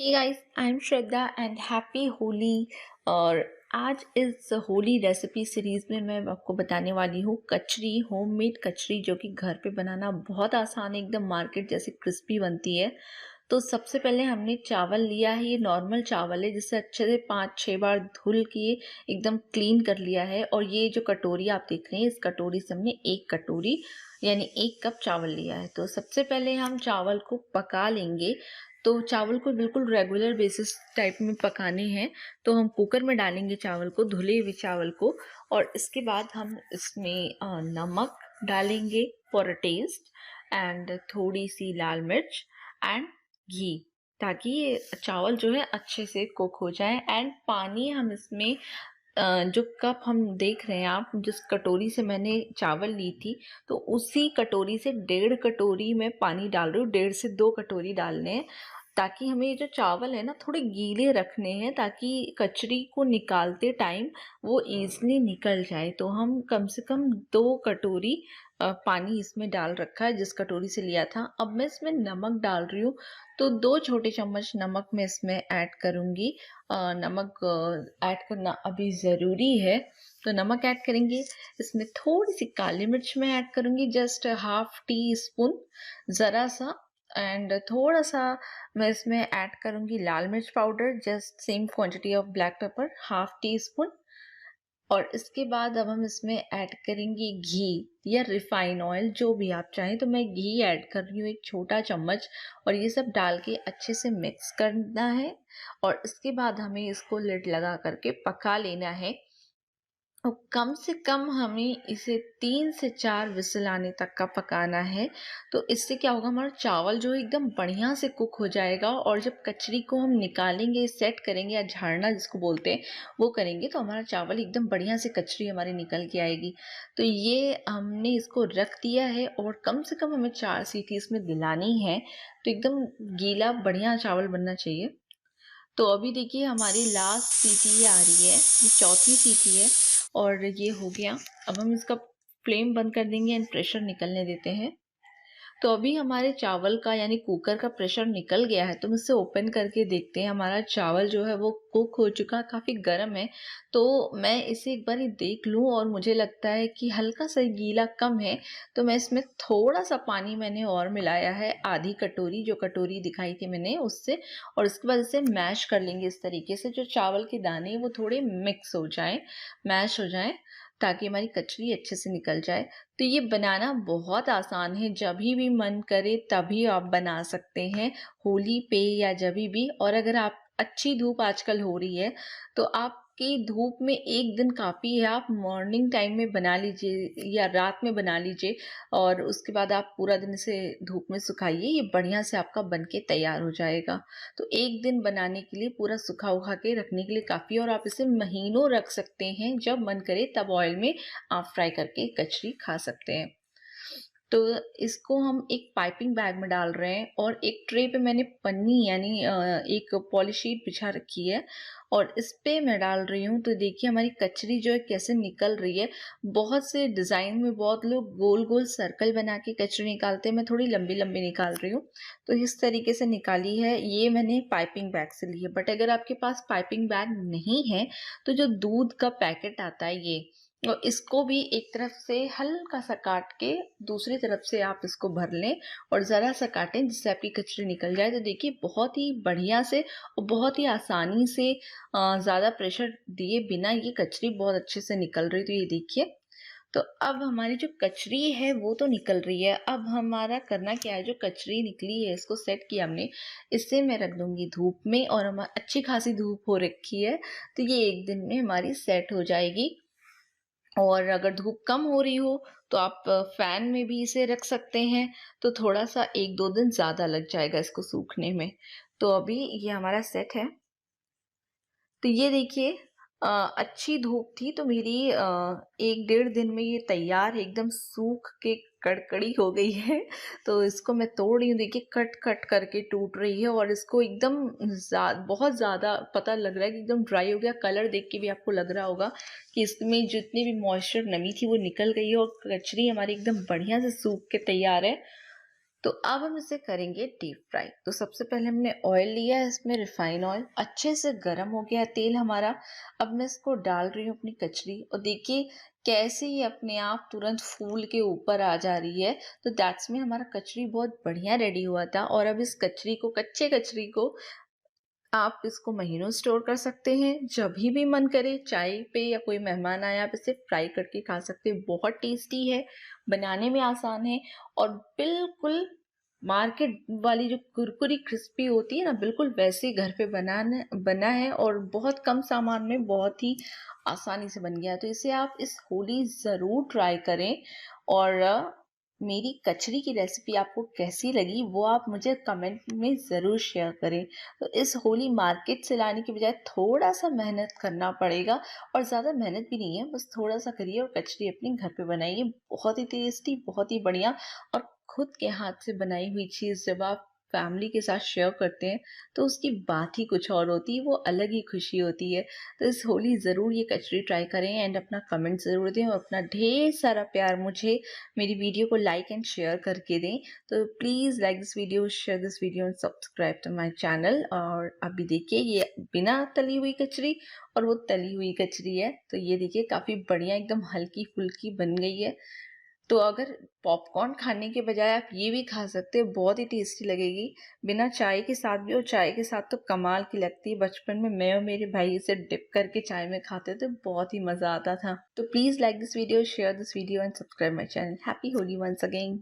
Hey guys, I am Shraddha and happy Holi. और आज इस होली रेसिपी सीरीज में मैं आपको बताने वाली हूँ कचरी, होममेड कचरी, जो कि घर पे बनाना बहुत आसान है, एकदम मार्केट जैसी क्रिस्पी बनती है। तो सबसे पहले हमने चावल लिया है, ये नॉर्मल चावल है जिसे अच्छे से 5-6 बार धुल के एकदम क्लीन कर लिया है। और ये जो कटोरी आप देख रहे हैं, इस कटोरी से हमने 1 कटोरी यानी 1 कप चावल लिया है। तो सबसे पहले हम चावल को पका लेंगे। तो चावल को बिल्कुल रेगुलर बेसिस टाइप में पकाने हैं। तो हम कुकर में डालेंगे चावल को, धुले हुए चावल को। और इसके बाद हम इसमें नमक डालेंगे फॉर अ टेस्ट, एंड थोड़ी सी लाल मिर्च एंड घी, ताकि ये चावल जो है अच्छे से कुक हो जाए। एंड पानी हम इसमें जो कप हम देख रहे हैं, आप जिस कटोरी से मैंने चावल ली थी, तो उसी कटोरी से 1.5 कटोरी में पानी डाल रही हूँ। 1.5 से 2 कटोरी डालने हैं, ताकि हमें ये जो चावल है ना थोड़े गीले रखने हैं, ताकि कचरी को निकालते टाइम वो ईजिली निकल जाए। तो हम कम से कम 2 कटोरी पानी इसमें डाल रखा है, जिस कटोरी से लिया था। अब मैं इसमें नमक डाल रही हूँ, तो 2 छोटे चम्मच नमक मैं इसमें ऐड करूँगी। नमक ऐड करना अभी ज़रूरी है, तो नमक ऐड करेंगे। इसमें थोड़ी सी काली मिर्च मैं ऐड करूँगी, जस्ट ½ टी स्पून, ज़रा सा। एंड थोड़ा सा मैं इसमें ऐड करूँगी लाल मिर्च powder, just same quantity of black pepper, ½ tea spoon. और इसके बाद अब हम इसमें ऐड करेंगे घी या रिफाइन ऑयल, जो भी आप चाहें। तो मैं घी ऐड कर रही हूँ 1 छोटा चम्मच, और ये सब डाल के अच्छे से मिक्स करना है। और इसके बाद हमें इसको लिड लगा करके पका लेना है। और कम से कम हमें इसे 3 से 4 विसल आने तक का पकाना है। तो इससे क्या होगा, हमारा चावल जो है एकदम बढ़िया से कुक हो जाएगा। और जब कचरी को हम निकालेंगे, सेट करेंगे या झाड़ना जिसको बोलते हैं, वो करेंगे, तो हमारा चावल एकदम बढ़िया से कचरी हमारी निकल के आएगी। तो ये हमने इसको रख दिया है, और कम से कम हमें 4 सीटी इसमें दिलानी है। तो एकदम गीला बढ़िया चावल बनना चाहिए। तो अभी देखिए हमारी लास्ट सीटी आ रही है, ये चौथी सीटी है, और ये हो गया। अब हम इसका फ्लेम बंद कर देंगे एंड प्रेशर निकलने देते हैं। तो अभी हमारे चावल का यानी कुकर का प्रेशर निकल गया है। तो हम इसे ओपन करके देखते हैं, हमारा चावल जो है वो कुक हो चुका, काफ़ी गर्म है। तो मैं इसे एक बार ही देख लूँ, और मुझे लगता है कि हल्का सा गीला कम है। तो मैं इसमें थोड़ा सा पानी मैंने और मिलाया है, आधी कटोरी, जो कटोरी दिखाई थी मैंने उससे। और उसके बाद इसे मैश कर लेंगे इस तरीके से, जो चावल के दाने वो थोड़े मिक्स हो जाएं, मैश हो जाएं, ताकि हमारी कचरी अच्छे से निकल जाए। तो ये बनाना बहुत आसान है, जभी भी मन करे तभी आप बना सकते हैं, होली पे या जभी भी। और अगर आप अच्छी धूप आजकल हो रही है, तो आपकी धूप में 1 दिन काफ़ी है। आप मॉर्निंग टाइम में बना लीजिए या रात में बना लीजिए, और उसके बाद आप पूरा दिन इसे धूप में सुखाइए, ये बढ़िया से आपका बन के तैयार हो जाएगा। तो 1 दिन बनाने के लिए, पूरा सुखा उखा के रखने के लिए काफ़ी है। और आप इसे महीनों रख सकते हैं, जब मन करे तब ऑयल में आप फ्राई करके कचरी खा सकते हैं। तो इसको हम एक पाइपिंग बैग में डाल रहे हैं, और एक ट्रे पे मैंने पन्नी यानी एक पॉलीशीट बिछा रखी है, और इस पे मैं डाल रही हूँ। तो देखिए हमारी कचरी जो है कैसे निकल रही है। बहुत से डिज़ाइन में बहुत लोग गोल गोल सर्कल बना के कचरी निकालते हैं, मैं थोड़ी लंबी लंबी निकाल रही हूँ। तो इस तरीके से निकाली है, ये मैंने पाइपिंग बैग से ली है। बट अगर आपके पास पाइपिंग बैग नहीं है, तो जो दूध का पैकेट आता है ये, और इसको भी एक तरफ से हल्का सा काट के दूसरी तरफ से आप इसको भर लें, और ज़रा सा काटें जिससे आपकी कचरी निकल जाए। तो देखिए बहुत ही बढ़िया से और बहुत ही आसानी से, ज़्यादा प्रेशर दिए बिना ये कचरी बहुत अच्छे से निकल रही। तो ये देखिए, तो अब हमारी जो कचरी है वो तो निकल रही है। अब हमारा करना क्या है, जो कचरी निकली है इसको सेट किया हमने, इससे मैं रख दूंगी धूप में। और हमारी अच्छी खासी धूप हो रखी है, तो ये 1 दिन में हमारी सेट हो जाएगी। और अगर धूप कम हो रही हो, तो आप फैन में भी इसे रख सकते हैं, तो थोड़ा सा 1-2 दिन ज़्यादा लग जाएगा इसको सूखने में। तो अभी ये हमारा सेट है। तो ये देखिए, अच्छी धूप थी, तो मेरी 1-1.5 दिन में ये तैयार है, एकदम सूख के कड़कड़ी हो गई है। तो इसको मैं तोड़ रही हूँ, देखिए कट कट करके टूट रही है, और इसको एकदम बहुत ज़्यादा पता लग रहा है कि एकदम ड्राई हो गया। कलर देख के भी आपको लग रहा होगा कि इसमें जितनी भी मॉइस्चर, नमी थी वो निकल गई है, और कचरी हमारी एकदम बढ़िया से सूख के तैयार है। तो अब हम इसे करेंगे डीप फ्राई। तो सबसे पहले हमने ऑयल लिया है, इसमें रिफाइन ऑयल अच्छे से गर्म हो गया है तेल हमारा। अब मैं इसको डाल रही हूँ अपनी कचरी और देखिए कैसे ही अपने आप तुरंत फूल के ऊपर आ जा रही है। तो दैट्स मीन हमारा कचरी बहुत बढ़िया रेडी हुआ था। और अब इस कचरी को, कच्चे कचरी को, आप इसको महीनों स्टोर कर सकते हैं। जब भी मन करे, चाय पे या कोई मेहमान आए, आप इसे फ्राई करके खा सकते हैं। बहुत टेस्टी है, बनाने में आसान है और बिल्कुल मार्केट वाली जो कुरकुरी क्रिस्पी होती है ना, बिल्कुल वैसे ही घर पे बना है और बहुत कम सामान में बहुत ही आसानी से बन गया। तो इसे आप इस होली ज़रूर ट्राई करें। और मेरी कचरी की रेसिपी आपको कैसी लगी वो आप मुझे कमेंट में ज़रूर शेयर करें। तो इस होली मार्केट से लाने की बजाय थोड़ा सा मेहनत करना पड़ेगा और ज़्यादा मेहनत भी नहीं है, बस थोड़ा सा करिए और कचरी अपने घर पे बनाइए। बहुत ही टेस्टी, बहुत ही बढ़िया। और खुद के हाथ से बनाई हुई चीज़ जब आप फैमिली के साथ शेयर करते हैं तो उसकी बात ही कुछ और होती है, वो अलग ही खुशी होती है। तो इस होली ज़रूर ये कचरी ट्राई करें एंड अपना कमेंट ज़रूर दें और अपना ढेर सारा प्यार मुझे मेरी वीडियो को लाइक एंड शेयर करके दें। तो please like this video, share this video and subscribe to my channel. और अभी देखिए ये बिना तली हुई कचरी और वो तली हुई कचरी है। तो ये देखिए काफ़ी बढ़िया एकदम हल्की फुल्की बन गई है। तो अगर पॉपकॉर्न खाने के बजाय आप ये भी खा सकते हैं, बहुत ही टेस्टी लगेगी बिना चाय के साथ भी। और चाय के साथ तो कमाल की लगती है। बचपन में मैं और मेरे भाई इसे डिप करके चाय में खाते थे, बहुत ही मज़ा आता था। तो please like this video, share this video and subscribe my channel. Happy Holi once again.